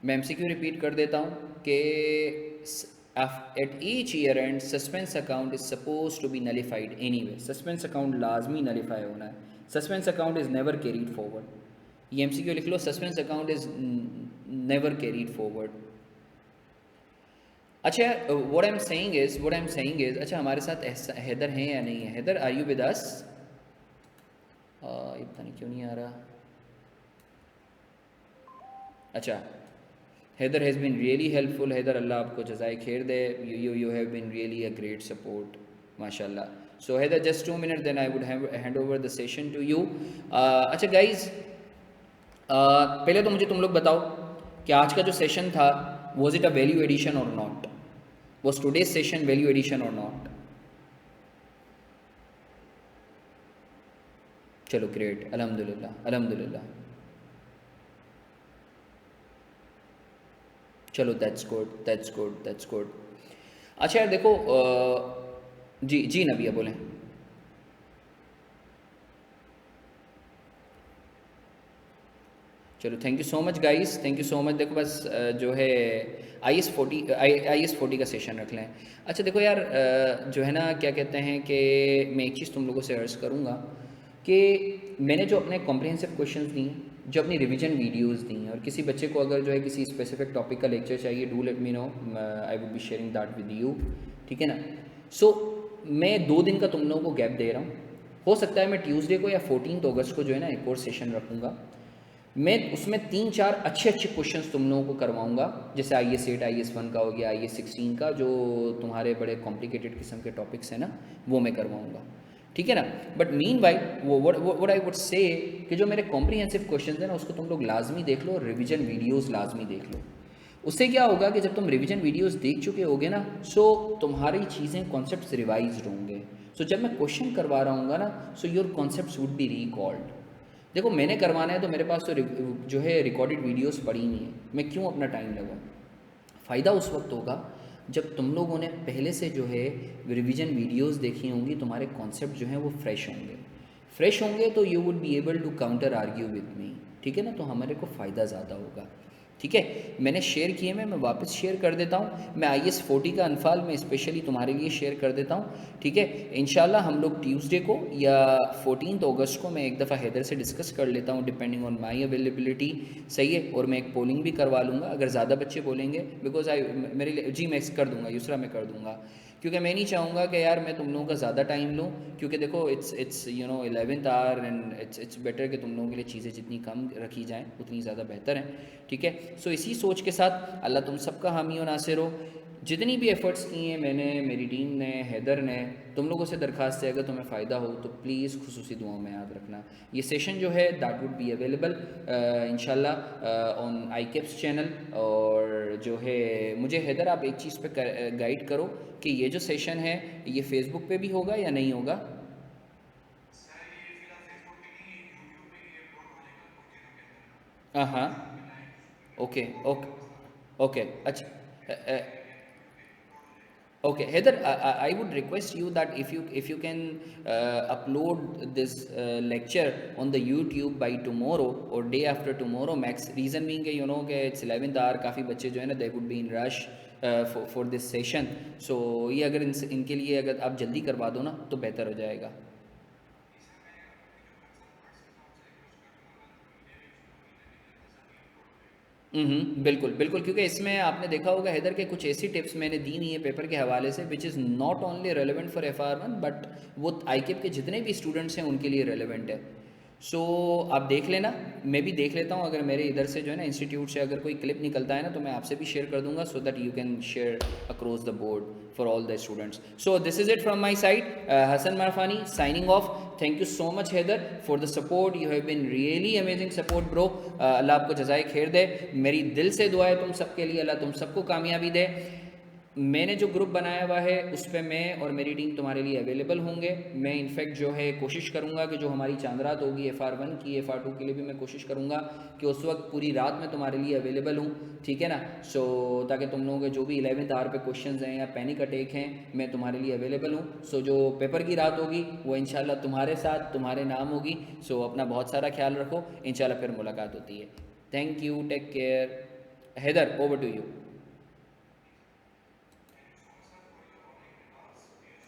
मैं MCQ repeat कर देता हूँ कि at each year end suspense account is suppose to be nullified anyway. Suspense account लाजमी नलीफाई होना है। Suspense account is never carried forward. ये एमसीक्यू लिख लो, suspense account is never carried forward. अच्छा, what I am saying is अच्छा हमारे साथ हैदर हैं या नहीं है? Haider, are you with us? ये पता नहीं क्यों नहीं आ रहा। अच्छा, Haider has been really helpful. Haider, अल्लाह आपको जज़ाए खैर दे। You have been really a great support, माशाल्लाह। So Haider, just 2 minute, then I would hand over the session to you. अच्छा गाइज़, पहले तो मुझे तुम लोग बताओ कि आज का जो सेशन था, was it a value addition or not? Was today's session value addition or not? चलो ग्रेट, अल्हम्दुलिल्लाह अल्हम्दुलिल्लाह। चलो that's good that's good that's good. अच्छा यार देखो, जी जी नबिया बोलें। चलो thank you so much guys, thank you so much. देखो बस जो है आई एस 40 का सेशन रख लें। अच्छा देखो यार, जो है ना क्या कहते हैं कि मैं एक चीज़ तुम लोगों से अर्ज़ करूँगा कि मैंने जो अपने कॉम्प्रिहेंसिव क्वेश्चंस दिए हैं, जो अपनी रिवीजन वीडियोस दी हैं, और किसी बच्चे को अगर जो है किसी स्पेसिफिक टॉपिक का लेक्चर चाहिए, do let me know, I would be sharing that with you. ठीक है ना? सो मैं 2 दिन का तुम लोगों को गैप दे रहा हूँ। हो सकता है मैं ट्यूसडे को या 14 अगस्त को जो है ना एक और सेशन रखूँगा। मैं उसमें 3-4 अच्छे अच्छे क्वेश्चंस तुम लोगों को करवाऊंगा, जैसे IS 8 IS 1 का हो गया, IS 16 का, जो तुम्हारे बड़े कॉम्प्लिकेटेड किस्म के टॉपिक्स हैं ना, वो मैं करवाऊंगा। ठीक है ना? बट मीन वाइल वो व्हाट आई वुड से कि जो मेरे कॉम्प्रिहेंसिव क्वेश्चन हैं ना, उसको तुम लोग लाजमी देख लो, रिविजन वीडियोज़ लाजमी देख लो। उससे क्या होगा कि जब तुम रिवीजन वीडियोस देख चुके होगे ना, सो तुम्हारी चीज़ें कॉन्सेप्ट्स रिवाइज होंगे। सो जब मैं क्वेश्चन करवा रहा हूँ ना, so your concepts would be recalled. देखो मैंने करवाना है तो मेरे पास तो जो है रिकॉर्डेड वीडियोस पड़ी नहीं है, मैं क्यों अपना टाइम लगाऊँ? फ़ायदा उस वक्त होगा जब तुम लोगों ने पहले से जो है रिवीजन वीडियोस देखी होंगी, तुम्हारे कॉन्सेप्ट जो हैं वो फ्रेश होंगे। फ्रेश होंगे तो you would be able to counter argue with me. ठीक है ना? तो हमारे को फ़ायदा ज़्यादा होगा। ठीक है, मैंने शेयर किए मैं वापस शेयर कर देता हूँ। मैं IS 40 का अनफाल में स्पेशली तुम्हारे लिए शेयर कर देता हूँ। ठीक है, इंशाल्लाह हम लोग ट्यूसडे को या 14 अगस्त को मैं एक दफ़ा हैदर से डिस्कस कर लेता हूँ, डिपेंडिंग ऑन माई अवेलेबिलिटी। सही है, और मैं एक पोलिंग भी करवा लूँगा अगर ज़्यादा बच्चे बोलेंगे, बिकॉज आई मेरे लिए जी मैं कर दूँगा, यूसरा मैं कर दूँगा, क्योंकि मैं नहीं चाहूँगा कि यार मैं तुम लोगों का ज़्यादा टाइम लूँ। क्योंकि देखो it's 11th our and it's better कि तुम लोगों के लिए चीज़ें जितनी कम रखी जाएँ उतनी ज़्यादा बेहतर हैं। ठीक है, सो इसी सोच के साथ अल्लाह तुम सबका हामी और नासिर हो। जितनी भी एफ़र्ट्स किए हैं मैंने, मेरी टीम ने, हैदर ने, तुम लोगों से दरख्वास्त है अगर तुम्हें फ़ायदा हो तो प्लीज़ खुसूसी दुआओं में याद रखना। ये सेशन जो है दैट वुड बी अवेलेबल इंशाल्लाह ऑन ICAPS चैनल। और जो है मुझे हैदर आप एक चीज़ पे गाइड करो कि ये जो सेशन है ये फेसबुक पे भी होगा या नहीं होगा? हाँ हाँ, ओके ओके ओके। अच्छा okay Heather, I would request you that if you can upload this lecture on the YouTube by tomorrow or day after tomorrow max, reason being कि कि it's 11th hour, काफ़ी बच्चे जो है ना they would be in rush for this session, so ये अगर इनके लिए अगर आप जल्दी करवा दो ना तो बेहतर हो जाएगा। बिल्कुल बिल्कुल, क्योंकि इसमें आपने देखा होगा हैदर के कुछ ऐसी टिप्स मैंने दी नहीं है पेपर के हवाले से which is not only relevant for FR1 but वो ICAP के जितने भी स्टूडेंट्स हैं उनके लिए रेलेवेंट है। सो आप देख लेना, मैं भी देख लेता हूँ, अगर मेरे इधर से जो है ना इंस्टीट्यूट से अगर कोई क्लिप निकलता है ना तो मैं आपसे भी शेयर कर दूंगा, so that you can share across the board for all the students. So this is it from my side, Hasan Marfani signing off. Thank you so much Haider for the support, you have been really amazing support bro. अल्लाह आपको जज़ाए खैर दे। मेरी दिल से दुआ है तुम सबके लिए, अल्लाह तुम सबको कामयाबी दे। मैंने जो ग्रुप बनाया हुआ है उस पर मैं और मेरी टीम तुम्हारे लिए अवेलेबल होंगे। मैं इनफैक्ट जो है कोशिश करूँगा कि जो हमारी चांद रात होगी FR1 की, FR2 के लिए भी मैं कोशिश करूँगा कि उस वक्त पूरी रात मैं तुम्हारे लिए अवेलेबल हूँ। ठीक है ना? सो ताकि तुम लोगों के जो भी 11th आवर पे क्वेश्चंस हैं या पैनिक अटैक हैं, मैं तुम्हारे लिए अवेलेबल हूँ। सो जो पेपर की रात होगी वो इंशाल्लाह तुम्हारे साथ तुम्हारे नाम होगी। सो अपना बहुत सारा ख्याल रखो, इंशाल्लाह फिर मुलाकात होती है। Thank you, take care. Haider, over to you.